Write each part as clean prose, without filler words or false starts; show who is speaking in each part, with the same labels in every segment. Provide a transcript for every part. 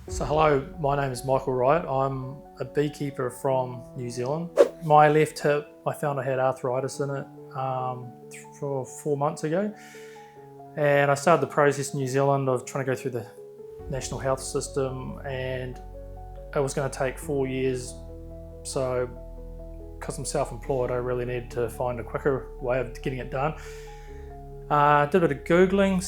Speaker 1: So hello, my name is Michael Wright. I'm a beekeeper from New Zealand. My left hip, I found I had arthritis in it for 4 months ago. And I started the process in New Zealand of trying to go through the national health system, and it was going to take 4 years. So because I'm self-employed, I really needed to find a quicker way of getting it done. Did a bit of Googling,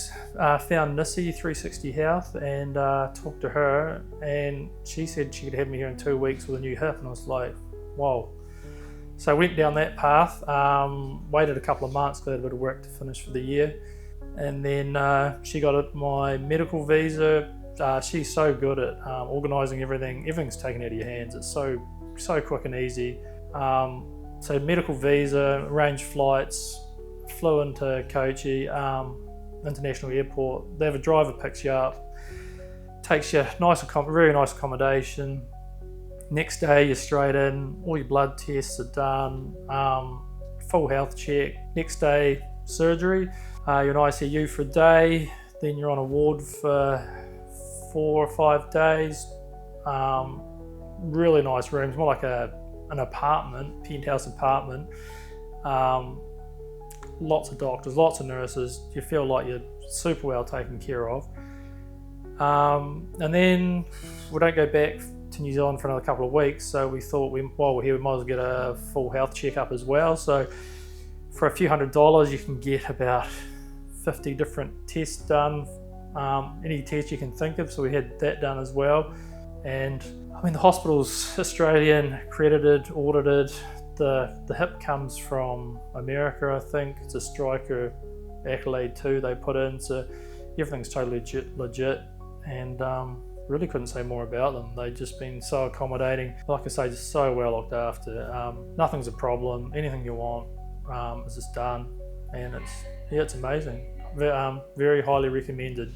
Speaker 1: found Nissy 360 Health and talked to her, and she said she could have me here in 2 weeks with a new hip, and I was like, whoa. So I went down that path, waited a couple of months, got a bit of work to finish for the year, and then she got my medical visa. She's so good at organising everything. Everything's taken out of your hands. It's so quick and easy. So medical visa, arranged flights, flew into Kochi International Airport. They have a driver picks you up, takes you very nice accommodation. Next day you're straight in, all your blood tests are done, full health check. Next day surgery, you're in ICU for a day, then you're on a ward for 4 or 5 days. Really nice rooms, more like an apartment, penthouse apartment. Lots of doctors, lots of nurses. You feel like you're super well taken care of. And then we don't go back to New Zealand for another couple of weeks, so we thought while we're here we might as well get a full health checkup as well. So for a few $100s you can get about 50 different tests done, any test you can think of, so we had that done as well. And I mean, the hospital's Australian, accredited, audited. The hip comes from America, I think. It's a Stryker accolade too they put in, so everything's totally legit, and really couldn't say more about them. They've just been so accommodating. Like I say, just so well looked after. Nothing's a problem. Anything you want is just done, and it's amazing. Very highly recommended.